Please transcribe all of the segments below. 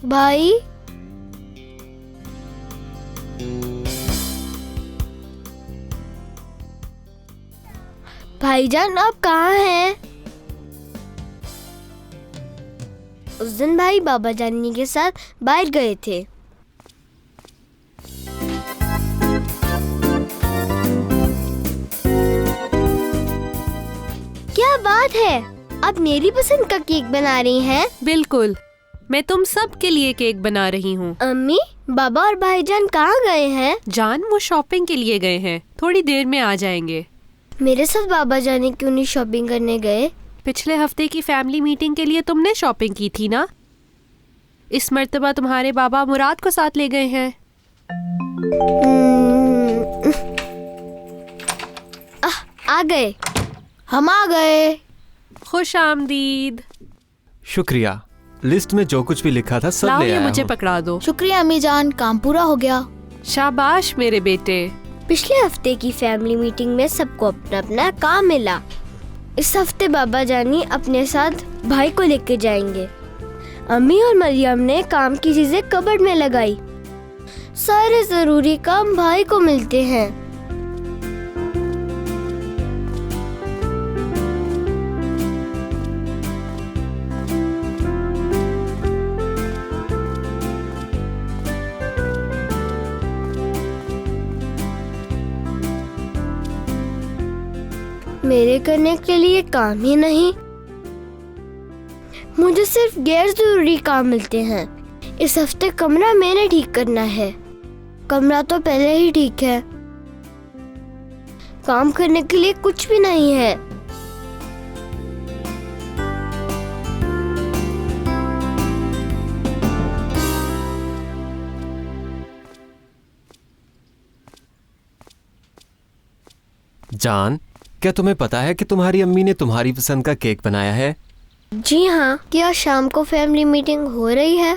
भाई, भाईजान आप कहाँ हैं? उस दिन भाई बाबा जानी के साथ बाहर गए थे। क्या बात है, आप मेरी पसंद का केक बना रही हैं? बिल्कुल, मैं तुम सब के लिए केक बना रही हूँ। अम्मी, बाबा और भाईजान कहाँ गए हैं? जान वो शॉपिंग के लिए गए हैं, थोड़ी देर में आ जाएंगे। मेरे साथ बाबा जाने क्यों नहीं शॉपिंग करने गए? पिछले हफ्ते की फैमिली मीटिंग के लिए तुमने शॉपिंग की थी ना? इस मर्तबा तुम्हारे बाबा मुराद को साथ ले गए हैं। आ गए, हम आ गए। खुश आमदीद। शुक्रिया, लिस्ट में जो कुछ भी लिखा था सब लाओ ले ये आया मुझे हूँ। पकड़ा दो। शुक्रिया अम्मी जान, काम पूरा हो गया। शाबाश मेरे बेटे। पिछले हफ्ते की फैमिली मीटिंग में सबको अपना अपना काम मिला। इस हफ्ते बाबा जानी अपने साथ भाई को लेकर जाएंगे। अम्मी और मरियम ने काम की चीजें कबर्ड में लगाई। सारे जरूरी काम भाई को मिलते हैं। मेरे करने के लिए काम ही नहीं, मुझे सिर्फ गैर जरूरी काम मिलते हैं। इस हफ्ते कमरा मैंने ठीक करना है। कमरा तो पहले ही ठीक है। काम करने के लिए कुछ भी नहीं है। जान, क्या तुम्हें पता है कि तुम्हारी अम्मी ने तुम्हारी पसंद का केक बनाया है? जी हाँ, क्या शाम को फैमिली मीटिंग हो रही है?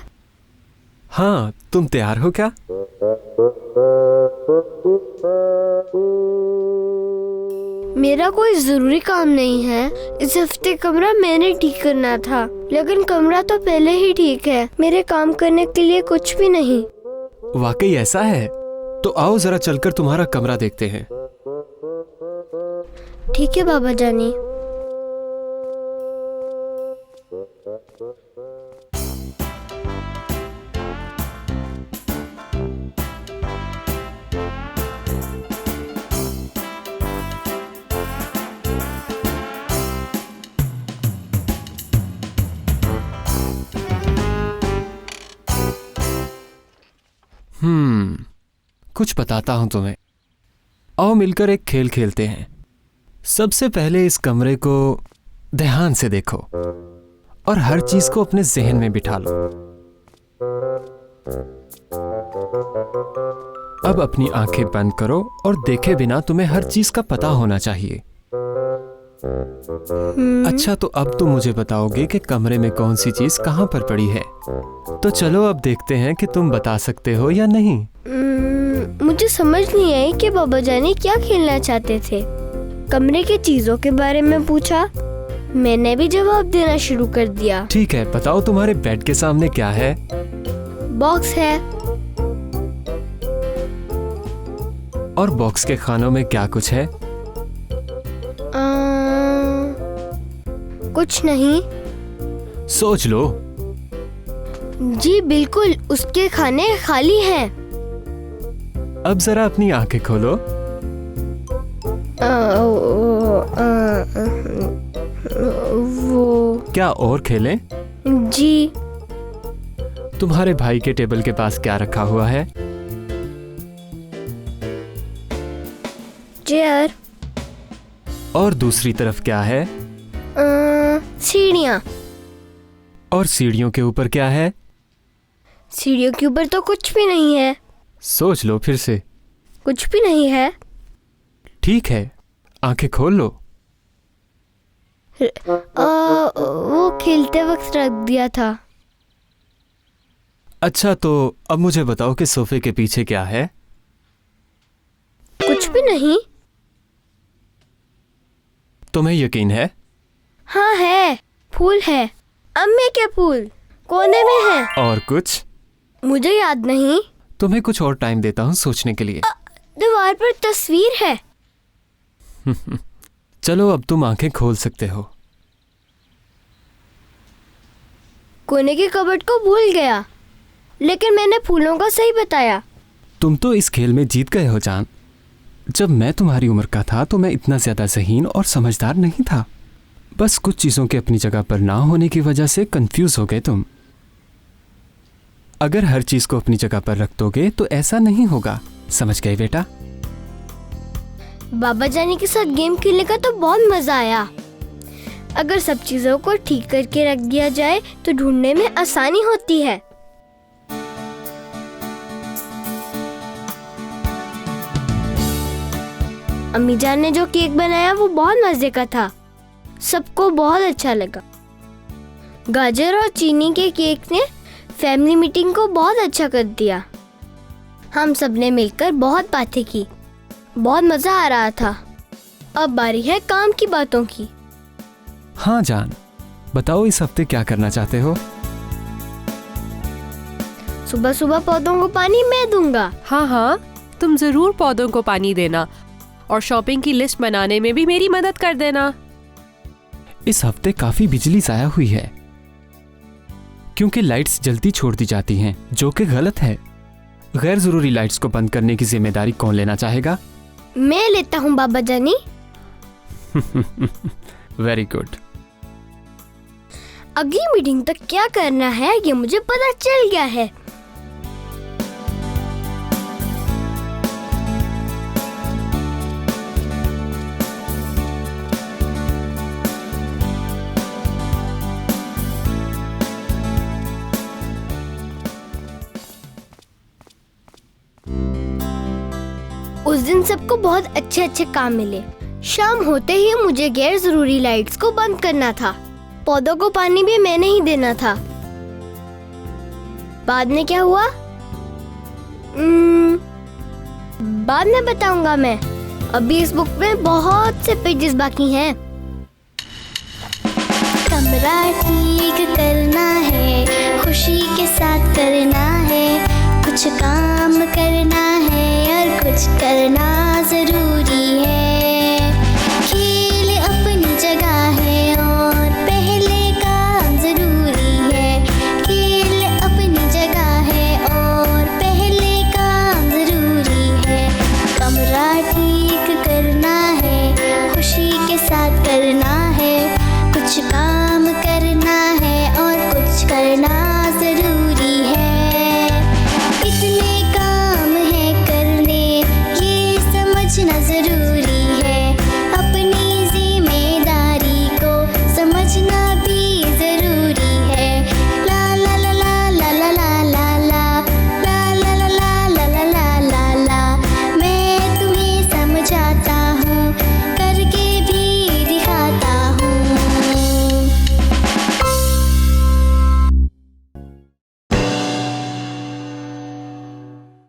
हाँ, तुम तैयार हो क्या? मेरा कोई जरूरी काम नहीं है। इस हफ्ते कमरा मैंने ठीक करना था, लेकिन कमरा तो पहले ही ठीक है। मेरे काम करने के लिए कुछ भी नहीं। वाकई ऐसा है? तो आओ जरा चलकर तुम्हारा कमरा देखते हैं। ठीक है बाबा जानी। कुछ बताता हूं तुम्हें। आओ मिलकर एक खेल खेलते हैं। सबसे पहले इस कमरे को ध्यान से देखो और हर चीज को अपने जहन में बिठा लो। अब अपनी आंखें बंद करो और देखे बिना तुम्हें हर चीज का पता होना चाहिए। अच्छा, तो अब तुम मुझे बताओगे कि कमरे में कौन सी चीज कहां पर पड़ी है। तो चलो अब देखते हैं कि तुम बता सकते हो या नहीं। मुझे समझ नहीं आई कि बाबा जानी क्या खेलना चाहते थे। कमरे के चीजों के बारे में पूछा, मैंने भी जवाब देना शुरू कर दिया। ठीक है, बताओ तुम्हारे बेड के सामने क्या है? बॉक्स है। और बॉक्स के खानों में क्या कुछ है? कुछ नहीं। सोच लो। जी बिल्कुल, उसके खाने खाली हैं। अब जरा अपनी आंखें खोलो। वो क्या और खेलें? जी। तुम्हारे भाई के टेबल के पास क्या रखा हुआ है? चेयर। और दूसरी तरफ क्या है? सीढ़ियाँ। और सीढ़ियों के ऊपर क्या है? सीढ़ियों के ऊपर तो कुछ भी नहीं है। सोच लो फिर से। कुछ भी नहीं है। ठीक है, आंखें खोल लो। वो खेलते वक्त रख दिया था। अच्छा, तो अब मुझे बताओ कि सोफे के पीछे क्या है? कुछ भी नहीं। तुम्हें यकीन है? हाँ है, फूल है। अम्मी के फूल। कोने में है। और कुछ? मुझे याद नहीं। तुम्हें कुछ और टाइम देता हूँ सोचने के लिए। दीवार पर तस्वीर है। चलो अब तुम आंखें खोल सकते हो। कोने के कबर्ड को भूल गया, लेकिन मैंने फूलों का सही बताया। तुम तो इस खेल में जीत गए हो जान। जब मैं तुम्हारी उम्र का था तो मैं इतना ज्यादा ज़हीन और समझदार नहीं था। बस कुछ चीज़ों के अपनी जगह पर ना होने की वजह से कंफ्यूज हो गए तुम। अगर हर चीज़ को अपनी जगह पर रख दोगे तो ऐसा नहीं होगा, समझ गए बेटा? बाबा जानी के साथ गेम खेलने का तो बहुत मजा आया। अगर सब चीजों को ठीक करके रख दिया जाए तो ढूंढने में आसानी होती है। अम्मी जान ने जो केक बनाया वो बहुत मजे का था। सबको बहुत अच्छा लगा। गाजर और चीनी के केक ने फैमिली मीटिंग को बहुत अच्छा कर दिया। हम सब ने मिलकर बहुत बातें की। बहुत मजा आ रहा था। अब बारी है काम की बातों की। हाँ जान, बताओ इस हफ्ते क्या करना चाहते हो? सुबह सुबह पौधों को पानी मैं दूंगा। हाँ हाँ, तुम जरूर पौधों को पानी देना और शॉपिंग की लिस्ट बनाने में भी मेरी मदद कर देना। इस हफ्ते काफी बिजली जाया हुई है क्योंकि लाइट्स जल्दी छोड़ दी जाती हैं, जो कि गलत है। गैर जरूरी लाइट्स को बंद करने की जिम्मेदारी कौन लेना चाहेगा? मैं लेता हूँ बाबा जानी। Very good. अगली मीटिंग तक क्या करना है ये मुझे पता चल गया है। उस दिन सबको बहुत अच्छे अच्छे काम मिले। शाम होते ही मुझे गैर जरूरी लाइट्स को बंद करना था। पौधों को पानी भी मैंने ही देना था। बाद में क्या हुआ? बाद में बताऊंगा मैं। अभी इस बुक में बहुत से पेजेस बाकी हैं। कमरा ठीक करना है, खुशी के साथ करना है, कुछ काम करना है और कुछ करना